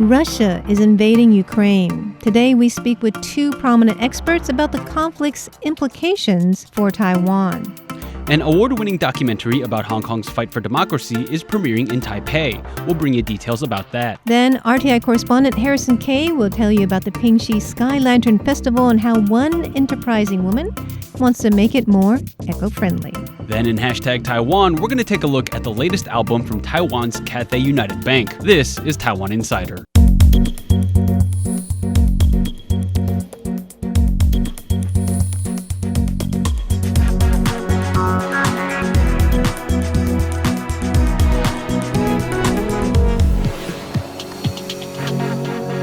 Russia is invading Ukraine. Today we speak with two prominent experts about the conflict's implications for Taiwan. An award-winning documentary about Hong Kong's fight for democracy is premiering in Taipei. We'll bring you details about that. Then RTI correspondent Harrison Kay will tell you about the Pingxi Sky Lantern Festival and how one enterprising woman wants to make it more eco-friendly. Then in Hashtag Taiwan, we're going to take a look at the latest album from Taiwan's Cathay United Bank. This is Taiwan Insider.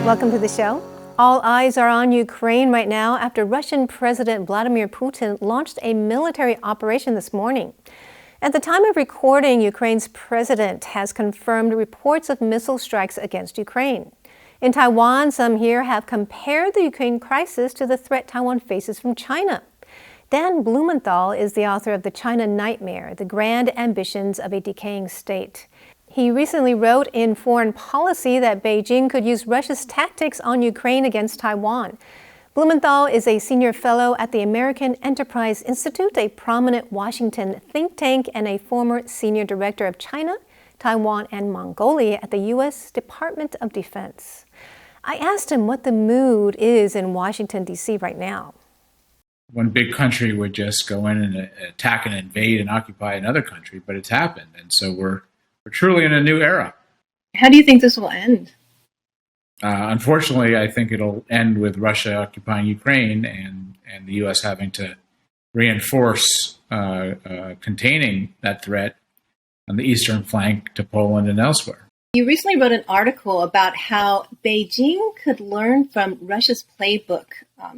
Welcome to the show. All eyes are on Ukraine right now after Russian President Vladimir Putin launched a military operation this morning. At the time of recording, Ukraine's president has confirmed reports of missile strikes against Ukraine. In Taiwan, some here have compared the Ukraine crisis to the threat Taiwan faces from China. Dan Blumenthal is the author of The China Nightmare, The Grand Ambitions of a Decaying State. He recently wrote in Foreign Policy that Beijing could use Russia's tactics on Ukraine against Taiwan. Blumenthal is a senior fellow at the American Enterprise Institute, a prominent Washington think tank, and a former senior director of China, Taiwan, and Mongolia at the U.S. Department of Defense. I asked him what the mood is in Washington, D.C. right now. One big country would just go in and attack and invade and occupy another country, but it's happened. And so we're truly in a new era. How do you think this will end? Unfortunately, I think it'll end with Russia occupying Ukraine and the U.S. having to reinforce containing that threat on the eastern flank to Poland and elsewhere. You recently wrote an article about how Beijing could learn from Russia's playbook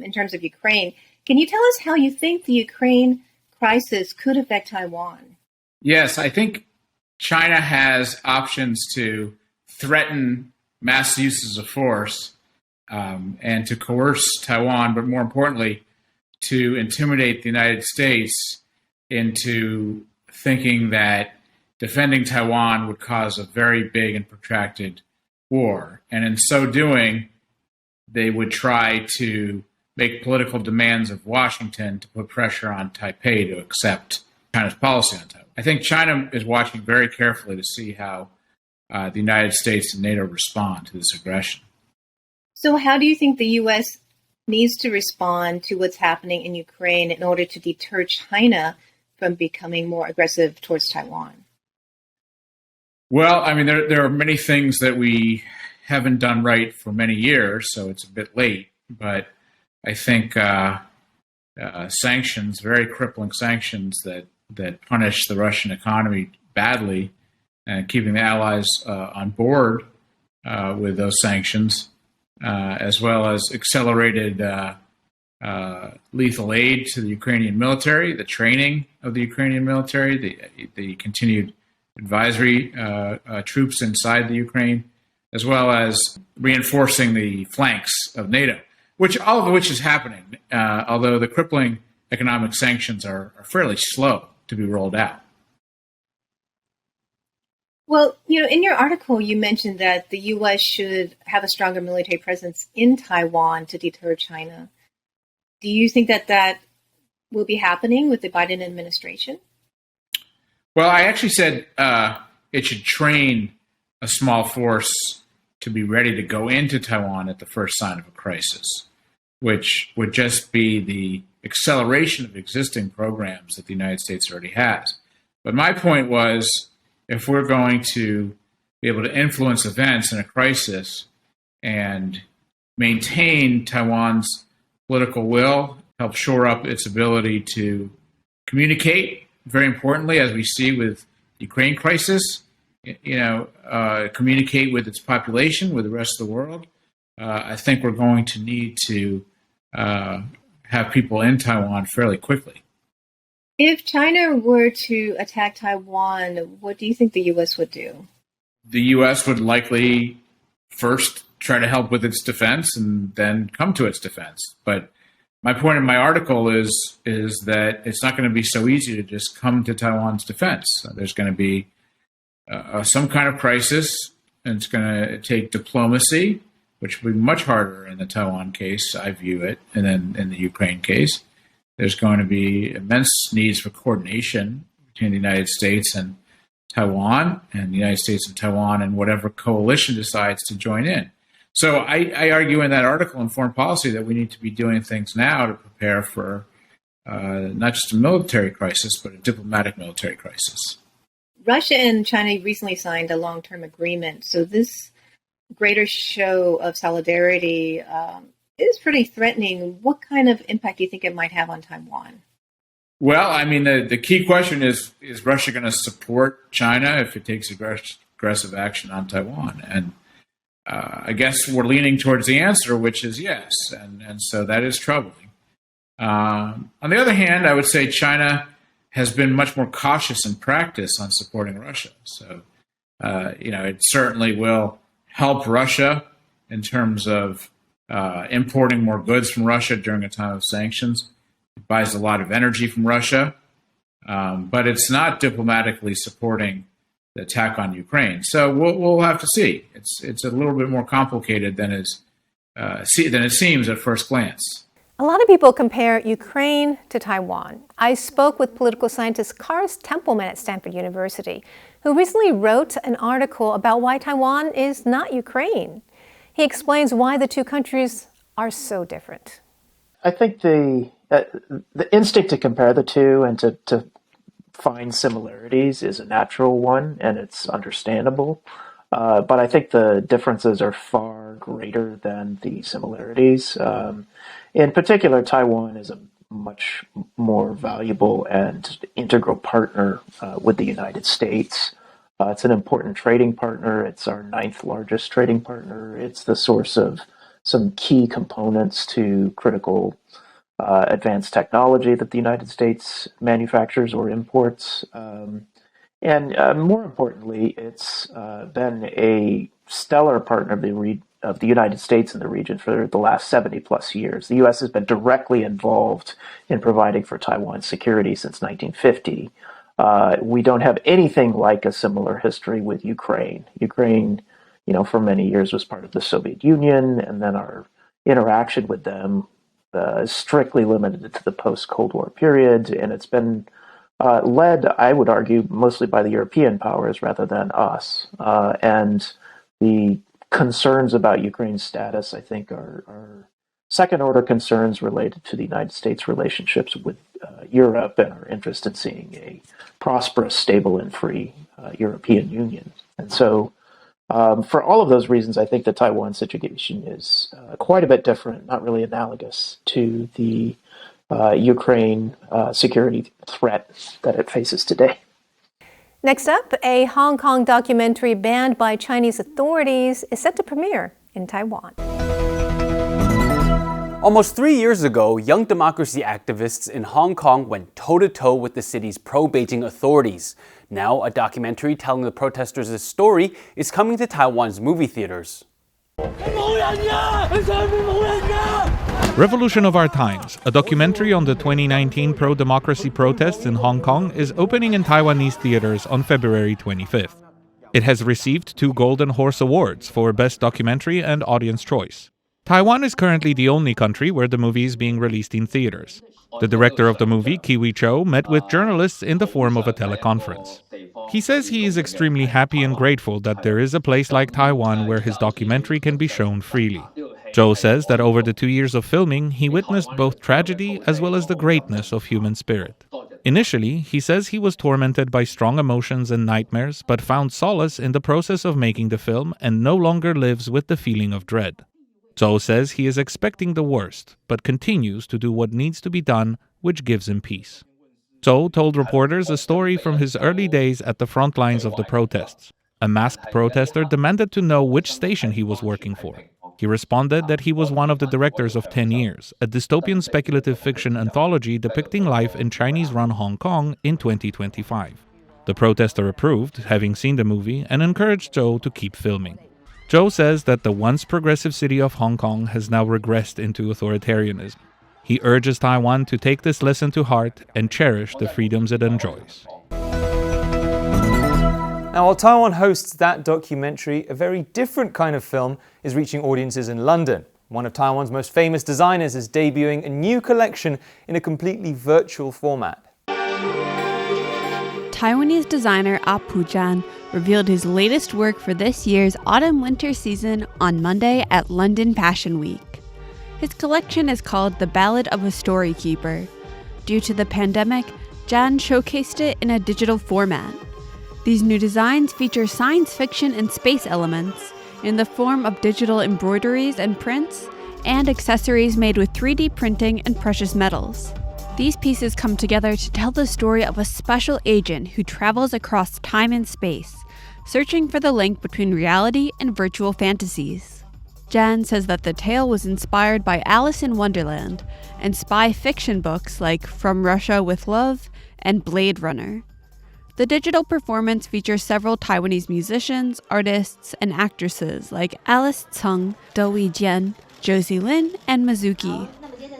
in terms of Ukraine. Can you tell us how you think the Ukraine crisis could affect Taiwan? Yes, I think China has options to threaten mass uses of force and to coerce Taiwan, but more importantly, to intimidate the United States into thinking that defending Taiwan would cause a very big and protracted war. And in so doing, they would try to make political demands of Washington to put pressure on Taipei to accept China's policy on Taiwan. I think China is watching very carefully to see how the United States and NATO respond to this aggression. So how do you think the U.S. needs to respond to what's happening in Ukraine in order to deter China from becoming more aggressive towards Taiwan? Well, I mean, there are many things that we haven't done right for many years, so it's a bit late. But I think sanctions, very crippling sanctions that punish the Russian economy badly, and keeping the allies on board with those sanctions, as well as accelerated lethal aid to the Ukrainian military, the training of the Ukrainian military, the continued advisory troops inside the Ukraine, as well as reinforcing the flanks of NATO, all of which is happening, although the crippling economic sanctions are fairly slow to be rolled out. Well, in your article, you mentioned that the U.S. should have a stronger military presence in Taiwan to deter China. Do you think that will be happening with the Biden administration? Well, I actually said it should train a small force to be ready to go into Taiwan at the first sign of a crisis, which would just be the acceleration of existing programs that the United States already has. But my point was, if we're going to be able to influence events in a crisis and maintain Taiwan's political will, help shore up its ability to communicate, very importantly, as we see with the Ukraine crisis, communicate with its population, with the rest of the world, I think we're going to need to have people in Taiwan fairly quickly. If China were to attack Taiwan, what do you think the U.S. would do? The U.S. would likely first try to help with its defense and then come to its defense. But my point in my article is that it's not going to be so easy to just come to Taiwan's defense. There's going to be some kind of crisis. and it's going to take diplomacy, which will be much harder in the Taiwan case, I view it, and then in the Ukraine case. There's going to be immense needs for coordination between the United States and Taiwan, and the United States and Taiwan, and whatever coalition decides to join in. So I argue in that article in Foreign Policy that we need to be doing things now to prepare for not just a military crisis, but a diplomatic military crisis. Russia and China recently signed a long-term agreement. So this greater show of solidarity is pretty threatening. What kind of impact do you think it might have on Taiwan? Well, I mean, the key question is Russia going to support China if it takes aggressive action on Taiwan? And I guess we're leaning towards the answer, which is yes. And so that is troubling. On the other hand, I would say China has been much more cautious in practice on supporting Russia. So, it certainly will help Russia in terms of importing more goods from Russia during a time of sanctions. It buys a lot of energy from Russia, but it's not diplomatically supporting the attack on Ukraine. So we'll have to see. It's a little bit more complicated than it seems at first glance. A lot of people compare Ukraine to Taiwan. I spoke with political scientist Kharis Templeman at Stanford University, who recently wrote an article about why Taiwan is not Ukraine. He explains why the two countries are so different. I think the instinct to compare the two and to find similarities is a natural one, and it's understandable. But I think the differences are far greater than the similarities. In particular, Taiwan is a much more valuable and integral partner with the United States. It's an important trading partner. It's our 9th largest trading partner. It's the source of some key components to critical advanced technology that the United States manufactures or imports. And more importantly, it's been a stellar partner of the United States in the region for the last 70 plus years. The U.S. has been directly involved in providing for Taiwan's security since 1950. We don't have anything like a similar history with Ukraine. Ukraine, for many years was part of the Soviet Union, and then our interaction with them is strictly limited to the post-Cold War period, and it's been led, I would argue, mostly by the European powers rather than us. And the concerns about Ukraine's status, I think, are second-order concerns related to the United States' relationships with Europe and our interest in seeing a prosperous, stable, and free European Union. And so, for all of those reasons, I think the Taiwan situation is quite a bit different, not really analogous to the Ukraine security threat that it faces today. Next up, a Hong Kong documentary banned by Chinese authorities is set to premiere in Taiwan. Almost 3 years ago, young democracy activists in Hong Kong went toe-to-toe with the city's pro-Beijing authorities. Now, a documentary telling the protesters' story is coming to Taiwan's movie theaters. Revolution of Our Times, a documentary on the 2019 pro-democracy protests in Hong Kong, is opening in Taiwanese theaters on February 25th. It has received 2 Golden Horse Awards for Best Documentary and Audience Choice. Taiwan is currently the only country where the movie is being released in theaters. The director of the movie, Kiwi Cho, met with journalists in the form of a teleconference. He says he is extremely happy and grateful that there is a place like Taiwan where his documentary can be shown freely. Zhou says that over the 2 years of filming, he witnessed both tragedy as well as the greatness of human spirit. Initially, he says he was tormented by strong emotions and nightmares, but found solace in the process of making the film and no longer lives with the feeling of dread. Zhou says he is expecting the worst, but continues to do what needs to be done, which gives him peace. Zhou told reporters a story from his early days at the front lines of the protests. A masked protester demanded to know which station he was working for. He responded that he was one of the directors of 10 Years, a dystopian speculative fiction anthology depicting life in Chinese-run Hong Kong in 2025. The protester approved, having seen the movie, and encouraged Zhou to keep filming. Zhou says that the once progressive city of Hong Kong has now regressed into authoritarianism. He urges Taiwan to take this lesson to heart and cherish the freedoms it enjoys. Now, while Taiwan hosts that documentary, a very different kind of film is reaching audiences in London. One of Taiwan's most famous designers is debuting a new collection in a completely virtual format. Taiwanese designer Jan revealed his latest work for this year's autumn-winter season on Monday at London Fashion Week. His collection is called The Ballad of a Storykeeper. Due to the pandemic, Jan showcased it in a digital format. These new designs feature science fiction and space elements in the form of digital embroideries and prints, and accessories made with 3D printing and precious metals. These pieces come together to tell the story of a special agent who travels across time and space, searching for the link between reality and virtual fantasies. Jan says that the tale was inspired by Alice in Wonderland and spy fiction books like From Russia with Love and Blade Runner. The digital performance features several Taiwanese musicians, artists, and actresses like Alice Tseng, Do Wei-jian, Josie Lin, and Mizuki.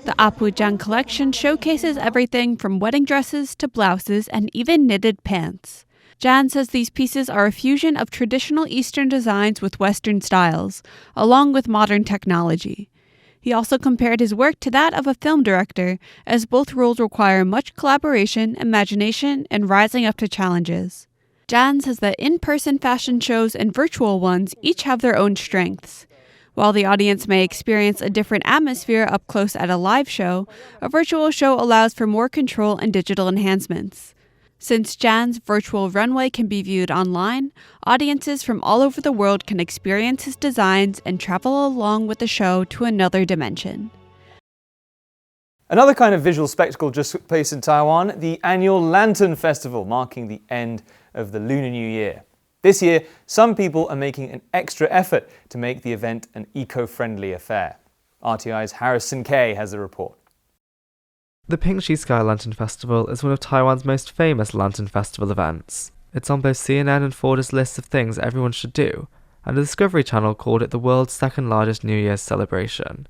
The Jan collection showcases everything from wedding dresses to blouses and even knitted pants. Jan says these pieces are a fusion of traditional Eastern designs with Western styles, along with modern technology. He also compared his work to that of a film director, as both roles require much collaboration, imagination, and rising up to challenges. Jan says that in-person fashion shows and virtual ones each have their own strengths. While the audience may experience a different atmosphere up close at a live show, a virtual show allows for more control and digital enhancements. Since Jan's virtual runway can be viewed online, audiences from all over the world can experience his designs and travel along with the show to another dimension. Another kind of visual spectacle just took place in Taiwan, the annual Lantern Festival, marking the end of the Lunar New Year. This year, some people are making an extra effort to make the event an eco-friendly affair. RTI's Kharis Templeman has a report. The Pingxi Sky Lantern Festival is one of Taiwan's most famous lantern festival events. It's on both CNN and Ford's list of things everyone should do, and the Discovery Channel called it the world's second largest New Year's celebration.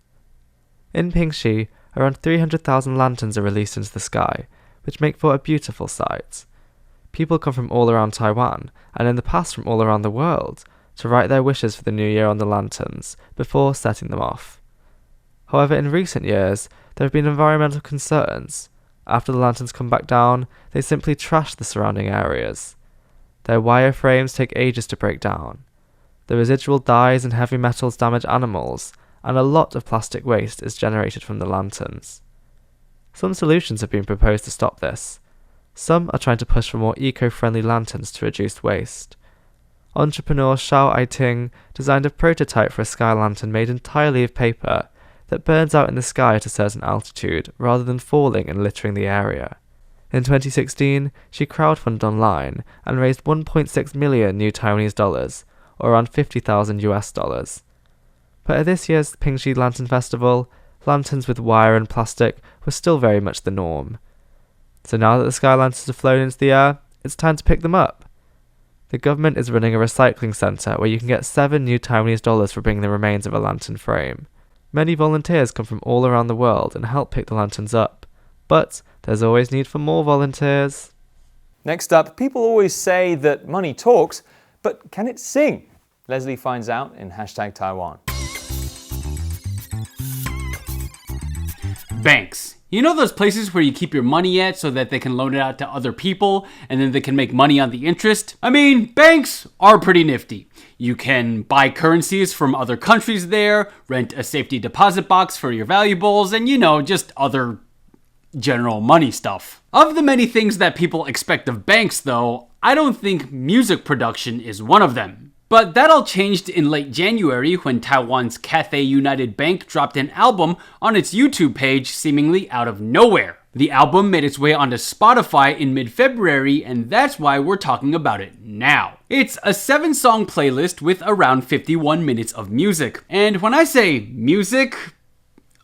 In Pingxi, around 300,000 lanterns are released into the sky, which make for a beautiful sight. People come from all around Taiwan, and in the past from all around the world, to write their wishes for the new year on the lanterns before setting them off. However, in recent years, there have been environmental concerns. After the lanterns come back down, they simply trash the surrounding areas. Their wire frames take ages to break down. The residual dyes and heavy metals damage animals, and a lot of plastic waste is generated from the lanterns. Some solutions have been proposed to stop this. Some are trying to push for more eco-friendly lanterns to reduce waste. Entrepreneur Xiao Aiting designed a prototype for a sky lantern made entirely of paper that burns out in the sky at a certain altitude rather than falling and littering the area. In 2016, she crowdfunded online and raised 1.6 million new Taiwanese dollars, or around $50,000. But at this year's Pingxi Lantern Festival, lanterns with wire and plastic were still very much the norm. So now that the sky lanterns have flown into the air, it's time to pick them up. The government is running a recycling centre where you can get 7 new Taiwanese dollars for bringing the remains of a lantern frame. Many volunteers come from all around the world and help pick the lanterns up. But there's always need for more volunteers. Next up, people always say that money talks, but can it sing? Leslie finds out in #Taiwan. Banks. You know those places where you keep your money at so that they can loan it out to other people and then they can make money on the interest? I mean, banks are pretty nifty. You can buy currencies from other countries there, rent a safety deposit box for your valuables, and just other general money stuff. Of the many things that people expect of banks, though, I don't think music production is one of them. But that all changed in late January when Taiwan's Cathay United Bank dropped an album on its YouTube page seemingly out of nowhere. The album made its way onto Spotify in mid-February, and that's why we're talking about it now. It's a 7-song playlist with around 51 minutes of music. And when I say music,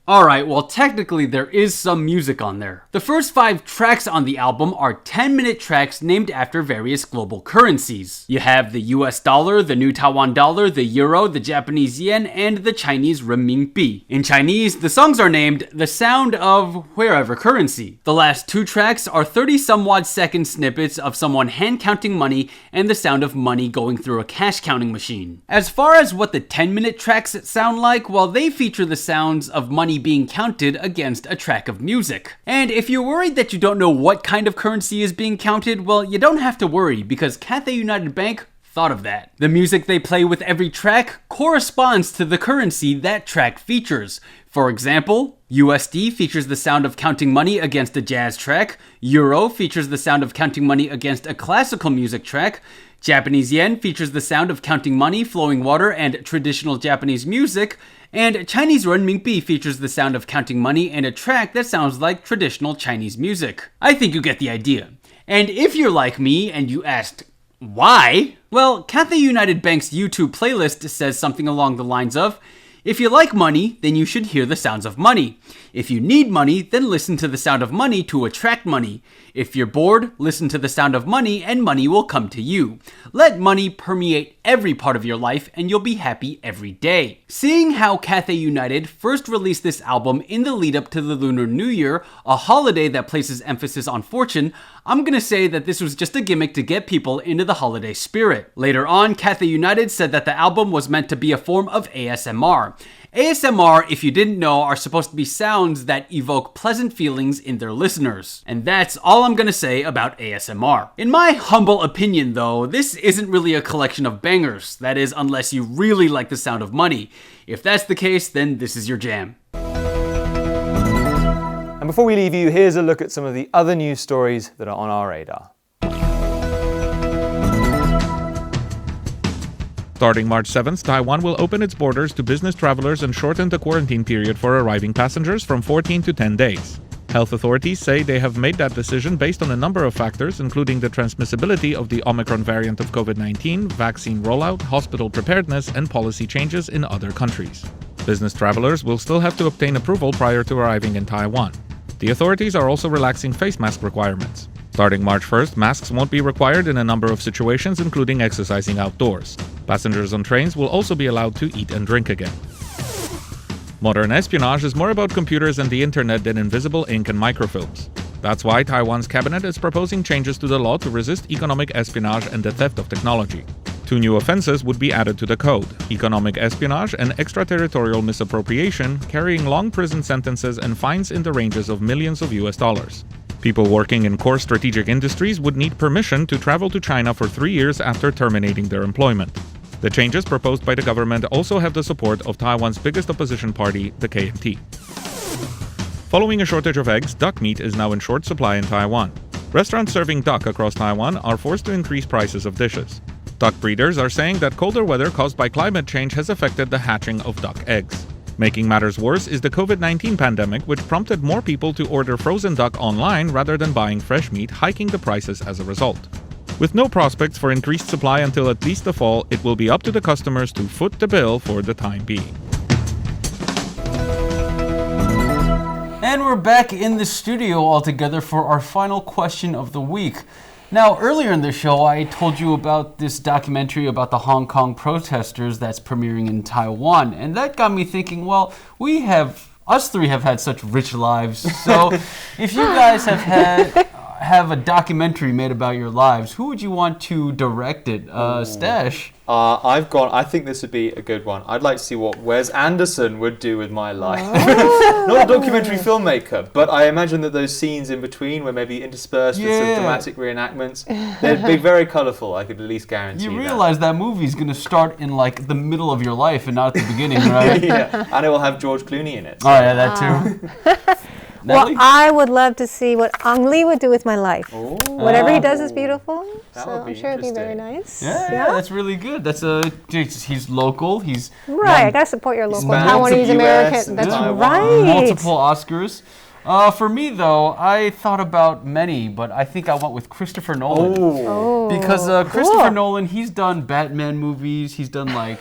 Alright, well technically there is some music on there. The first 5 tracks on the album are 10-minute tracks named after various global currencies. You have the US dollar, the new Taiwan dollar, the euro, the Japanese yen, and the Chinese renminbi. In Chinese, the songs are named The Sound of Wherever Currency. The last 2 tracks are 30-some-odd second snippets of someone hand-counting money and the sound of money going through a cash-counting machine. As far as what the 10-minute tracks sound like, well, they feature the sounds of money being counted against a track of music. And if you're worried that you don't know what kind of currency is being counted, well, you don't have to worry because Cathay United Bank thought of that. The music they play with every track corresponds to the currency that track features. For example, USD features the sound of counting money against a jazz track, Euro features the sound of counting money against a classical music track, Japanese yen features the sound of counting money, flowing water, and traditional Japanese music, and Chinese renminbi features the sound of counting money and a track that sounds like traditional Chinese music. I think you get the idea. And if you're like me and you asked, why? Well, Cathay United Bank's YouTube playlist says something along the lines of, if you like money, then you should hear the sounds of money. If you need money, then listen to the sound of money to attract money. If you're bored, listen to the sound of money and money will come to you. Let money permeate every part of your life and you'll be happy every day. Seeing how Cathay United first released this album in the lead up to the Lunar New Year, a holiday that places emphasis on fortune, I'm gonna say that this was just a gimmick to get people into the holiday spirit. Later on, Cathay United said that the album was meant to be a form of ASMR. ASMR, if you didn't know, are supposed to be sounds that evoke pleasant feelings in their listeners. And that's all I'm gonna say about ASMR. In my humble opinion though, this isn't really a collection of bangers. That is, unless you really like the sound of money. If that's the case, then this is your jam. And before we leave you, here's a look at some of the other news stories that are on our radar. Starting March 7th, Taiwan will open its borders to business travelers and shorten the quarantine period for arriving passengers from 14 to 10 days. Health authorities say they have made that decision based on a number of factors, including the transmissibility of the Omicron variant of COVID-19, vaccine rollout, hospital preparedness, and policy changes in other countries. Business travelers will still have to obtain approval prior to arriving in Taiwan. The authorities are also relaxing face mask requirements. Starting March 1st, masks won't be required in a number of situations, including exercising outdoors. Passengers on trains will also be allowed to eat and drink again. Modern espionage is more about computers and the internet than invisible ink and microfilms. That's why Taiwan's cabinet is proposing changes to the law to resist economic espionage and the theft of technology. 2 new offenses would be added to the code: economic espionage and extraterritorial misappropriation, carrying long prison sentences and fines in the ranges of millions of US dollars. People working in core strategic industries would need permission to travel to China for 3 years after terminating their employment. The changes proposed by the government also have the support of Taiwan's biggest opposition party, the KMT. Following a shortage of eggs, duck meat is now in short supply in Taiwan. Restaurants serving duck across Taiwan are forced to increase prices of dishes. Duck breeders are saying that colder weather caused by climate change has affected the hatching of duck eggs. Making matters worse is the COVID-19 pandemic, which prompted more people to order frozen duck online rather than buying fresh meat, hiking the prices as a result. With no prospects for increased supply until at least the fall, it will be up to the customers to foot the bill for the time being. And we're back in the studio all together for our final question of the week. Now, earlier in the show, I told you about this documentary about the Hong Kong protesters that's premiering in Taiwan. And that got me thinking, well, us three have had such rich lives. So if you guys have a documentary made about your lives, who would you want to direct it? Stash? I think this would be a good one. I'd like to see what Wes Anderson would do with my life. Not a documentary filmmaker, but I imagine that those scenes in between were maybe interspersed with some dramatic reenactments. They'd be very colourful, I could at least guarantee that. You realize that movie's going to start in like the middle of your life and not at the beginning, right? Yeah, and it will have George Clooney in it. So. Oh yeah, that too. Well, I would love to see what Ang Lee would do with my life. Ooh. Whatever he does is beautiful, so I'm sure it'd be very nice. Yeah, that's really good. He's local. He's right. I gotta support your local Taiwanese American. That's right. Multiple Oscars. For me though, I thought about many, but I think I went with Christopher Nolan. Because Christopher Nolan, he's done Batman movies. He's done like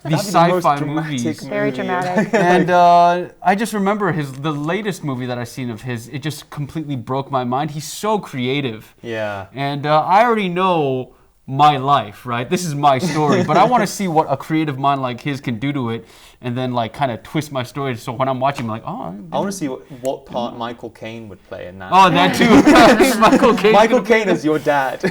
these sci-fi movies. Very dramatic. And I just remember the latest movie that I seen of his. It just completely broke my mind. He's so creative. Yeah. And I already know my life, right? This is my story, but I want to see what a creative mind like his can do to it, and then like kind of twist my story. So when I'm watching, I'm like, oh, I want to see what part Michael Caine would play in that. Oh, that too. Michael Caine is your dad.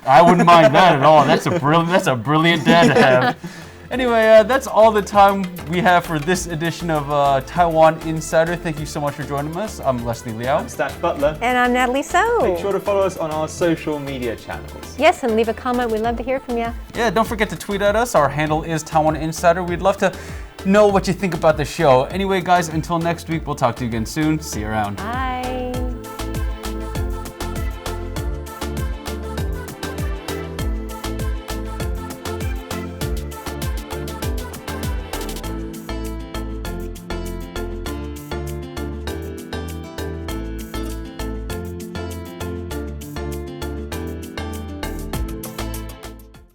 I wouldn't mind that at all. That's a brilliant dad to have. Anyway, that's all the time we have for this edition of Taiwan Insider. Thank you so much for joining us. I'm Leslie Liao. I'm Stash Butler. And I'm Natalie So. Make sure to follow us on our social media channels. Yes, and leave a comment. We'd love to hear from you. Yeah, don't forget to tweet at us. Our handle is Taiwan Insider. We'd love to know what you think about the show. Anyway, guys, until next week, we'll talk to you again soon. See you around. Bye.